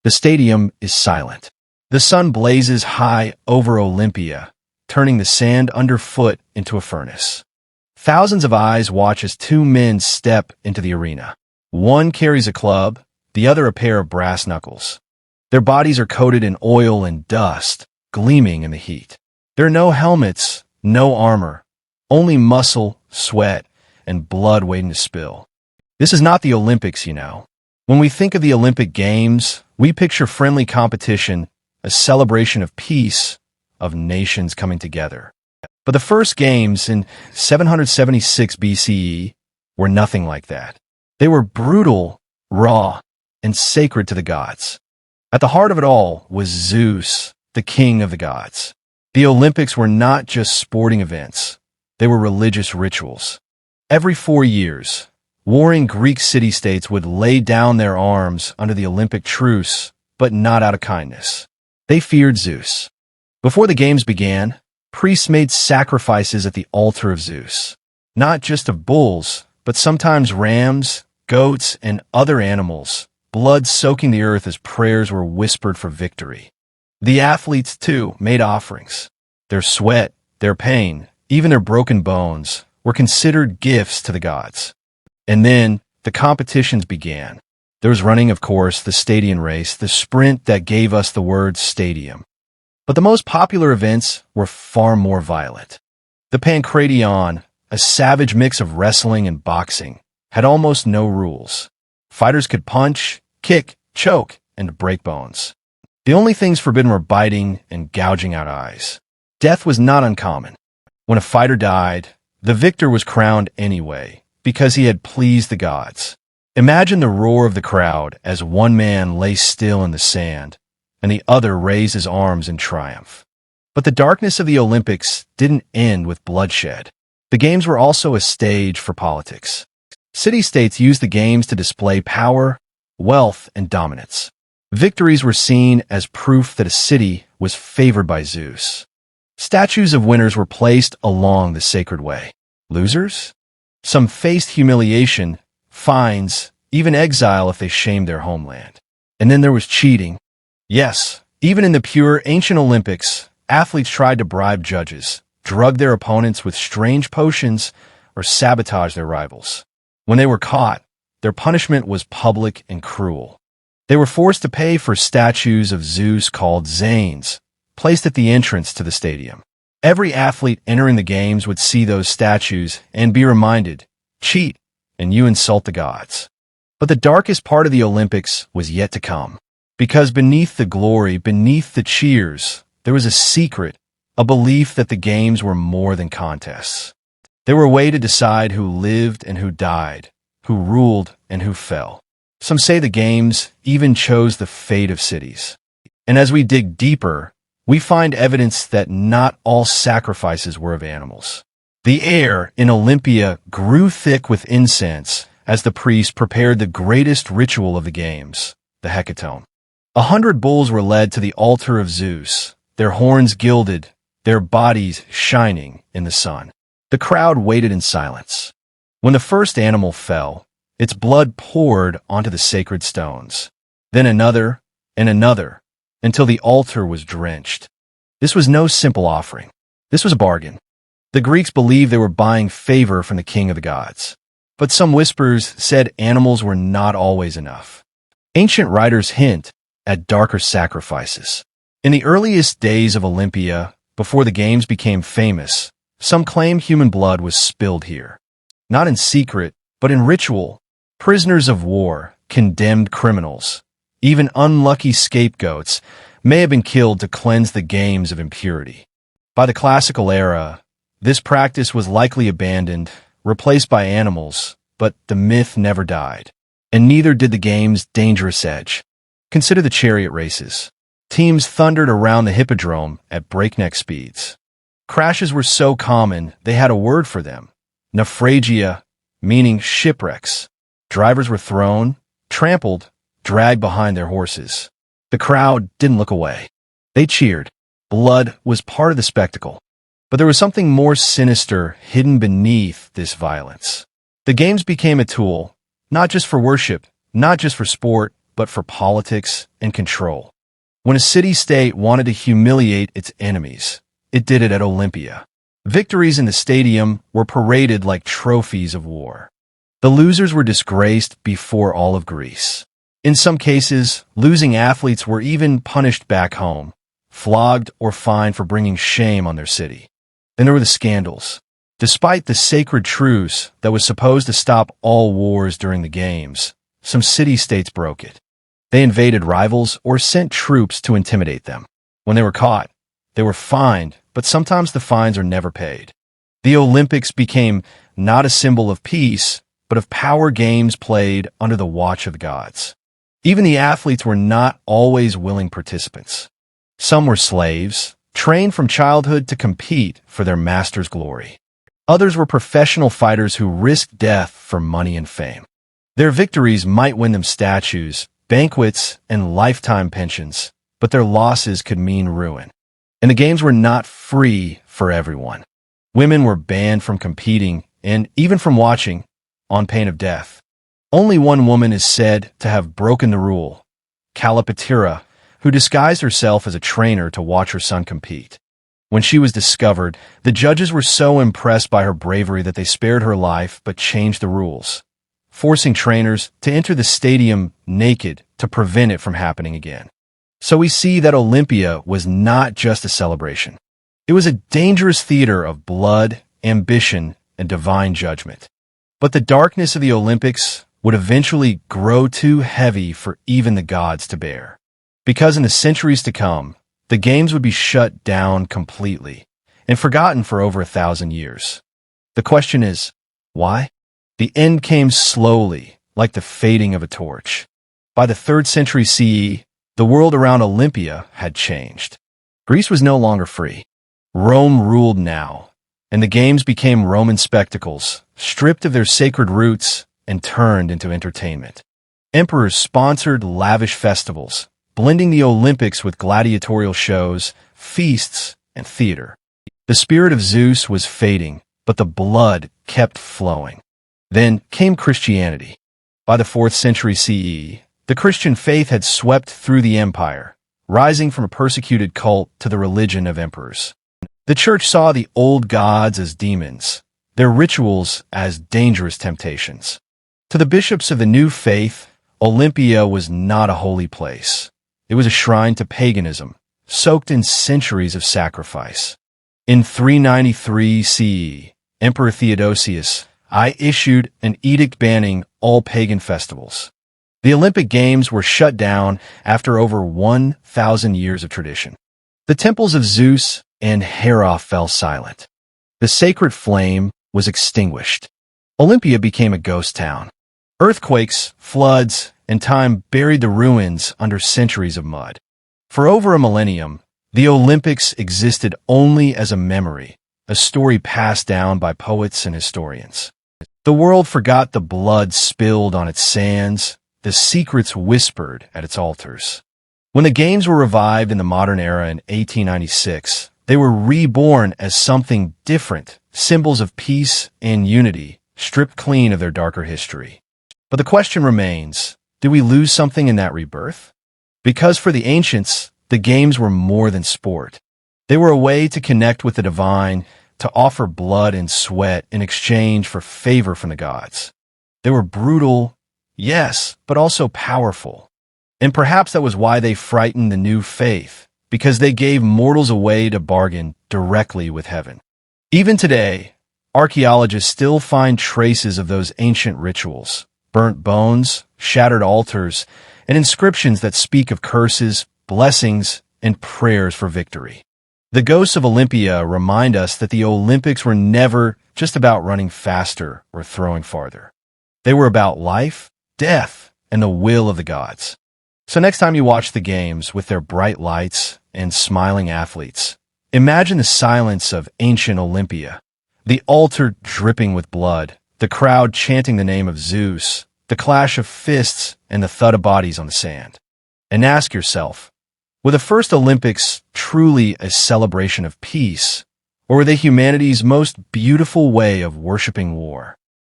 The stadium is silent. The sun blazes high over Olympia, turning the sand underfoot into a furnace. Thousands of eyes watch as two men step into the arena. One carries a club, the other a pair of brass knuckles. Their bodies are coated in oil and dust, gleaming in the heat. There are no helmets, no armor, only muscle, sweat, and blood waiting to spill. This is not the Olympics, you know. When we think of the Olympic Games, we picture friendly competition, a celebration of peace, of nations coming together. But the first games in 776 BCE were nothing like that. They were brutal, raw, and sacred to the gods. At the heart of it all was Zeus, the king of the gods. The Olympics were not just sporting events. They were religious rituals. Every 4 years, warring Greek city-states would lay down their arms under the Olympic truce, but not out of kindness. They feared Zeus. Before the games began, priests made sacrifices at the altar of Zeus, not just of bulls, but sometimes rams, goats, and other animals, blood soaking the earth as prayers were whispered for victory. The athletes, too, made offerings. Their sweat, their pain, even their broken bones, were considered gifts to the gods. And then the competitions began. There was running, of course, the stadium race, the sprint that gave us the word stadium. But the most popular events were far more violent. The pancration, a savage mix of wrestling and boxing, had almost no rules. Fighters could punch, kick, choke, and break bones. The only things forbidden were biting and gouging out eyes. Death was not uncommon. When a fighter died, the victor was crowned anyway, because he had pleased the gods. Imagine the roar of the crowd as one man lay still in the sand, and the other raised his arms in triumph. But the darkness of the Olympics didn't end with bloodshed. The games were also a stage for politics. City-states used the games to display power, wealth, and dominance. Victories were seen as proof that a city was favored by Zeus. Statues of winners were placed along the sacred way. Losers? Some faced humiliation, fines, even exile if they shamed their homeland. And then there was cheating. Yes, even in the pure ancient Olympics, athletes tried to bribe judges, drug their opponents with strange potions, or sabotage their rivals. When they were caught, their punishment was public and cruel. They were forced to pay for statues of Zeus called Zanes, placed at the entrance to the stadium. Every athlete entering the games would see those statues and be reminded, cheat, and you insult the gods. But the darkest part of the Olympics was yet to come. Because beneath the glory, beneath the cheers, there was a secret, a belief that the games were more than contests. They were a way to decide who lived and who died, who ruled and who fell. Some say the games even chose the fate of cities. And as we dig deeper, we find evidence that not all sacrifices were of animals. The air in Olympia grew thick with incense as the priests prepared the greatest ritual of the games, the hecatomb. 100 bulls were led to the altar of Zeus, their horns gilded, their bodies shining in the sun. The crowd waited in silence. When the first animal fell, its blood poured onto the sacred stones. Then another and another, until the altar was drenched. This was no simple offering. This was a bargain. The Greeks believed they were buying favor from the king of the gods. But some whispers said animals were not always enough. Ancient writers hint at darker sacrifices. In the earliest days of Olympia, before the games became famous, some claim human blood was spilled here. Not in secret, but in ritual. Prisoners of war, condemned criminals, even unlucky scapegoats may have been killed to cleanse the games of impurity. By the classical era, this practice was likely abandoned, replaced by animals, but the myth never died. And neither did the game's dangerous edge. Consider the chariot races. Teams thundered around the hippodrome at breakneck speeds. Crashes were so common, they had a word for them. Naufragia, meaning shipwrecks. Drivers were thrown, trampled, dragged behind their horses. The crowd didn't look away. They cheered. Blood was part of the spectacle. But there was something more sinister hidden beneath this violence. The games became a tool, not just for worship, not just for sport, but for politics and control. When a city-state wanted to humiliate its enemies, it did it at Olympia. Victories in the stadium were paraded like trophies of war. The losers were disgraced before all of Greece. In some cases, losing athletes were even punished back home, flogged or fined for bringing shame on their city. Then there were the scandals. Despite the sacred truce that was supposed to stop all wars during the games, some city-states broke it. They invaded rivals or sent troops to intimidate them. When they were caught, they were fined, but sometimes the fines are never paid. The Olympics became not a symbol of peace, but of power games played under the watch of the gods. Even the athletes were not always willing participants. Some were slaves, trained from childhood to compete for their master's glory. Others were professional fighters who risked death for money and fame. Their victories might win them statues, banquets, and lifetime pensions, but their losses could mean ruin. And the games were not free for everyone. Women were banned from competing and even from watching, on pain of death. Only one woman is said to have broken the rule, Calipatira, who disguised herself as a trainer to watch her son compete. When she was discovered, the judges were so impressed by her bravery that they spared her life but changed the rules, forcing trainers to enter the stadium naked to prevent it from happening again. So we see that Olympia was not just a celebration. It was a dangerous theater of blood, ambition, and divine judgment. But the darkness of the Olympics would eventually grow too heavy for even the gods to bear. Because in the centuries to come, the games would be shut down completely and forgotten for over 1,000 years. The question is, why? The end came slowly, like the fading of a torch. By the 3rd century CE, the world around Olympia had changed. Greece was no longer free. Rome ruled now, and the games became Roman spectacles, stripped of their sacred roots and turned into entertainment. Emperors sponsored lavish festivals, blending the Olympics with gladiatorial shows, feasts, and theater. The spirit of Zeus was fading, but the blood kept flowing. Then came Christianity. By the 4th century CE, the Christian faith had swept through the empire, rising from a persecuted cult to the religion of emperors. The church saw the old gods as demons, their rituals as dangerous temptations. To the bishops of the new faith, Olympia was not a holy place. It was a shrine to paganism, soaked in centuries of sacrifice. In 393 CE, Emperor Theodosius I issued an edict banning all pagan festivals. The Olympic Games were shut down after over 1,000 years of tradition. The temples of Zeus and Hera fell silent. The sacred flame was extinguished. Olympia became a ghost town. Earthquakes, floods, and time buried the ruins under centuries of mud. For over a millennium, the Olympics existed only as a memory, a story passed down by poets and historians. The world forgot the blood spilled on its sands, the secrets whispered at its altars. When the Games were revived in the modern era in 1896, they were reborn as something different, symbols of peace and unity, stripped clean of their darker history. But the question remains, did we lose something in that rebirth? Because for the ancients, the Games were more than sport. They were a way to connect with the divine, to offer blood and sweat in exchange for favor from the gods. They were brutal, yes, but also powerful. And perhaps that was why they frightened the new faith, because they gave mortals a way to bargain directly with heaven. Even today, archaeologists still find traces of those ancient rituals, burnt bones, shattered altars, and inscriptions that speak of curses, blessings, and prayers for victory. The ghosts of Olympia remind us that the Olympics were never just about running faster or throwing farther. They were about life, death, and the will of the gods. So next time you watch the Games with their bright lights and smiling athletes, imagine the silence of ancient Olympia, the altar dripping with blood, the crowd chanting the name of Zeus, the clash of fists, and the thud of bodies on the sand. And ask yourself, were the first Olympics truly a celebration of peace, or were they humanity's most beautiful way of worshiping war?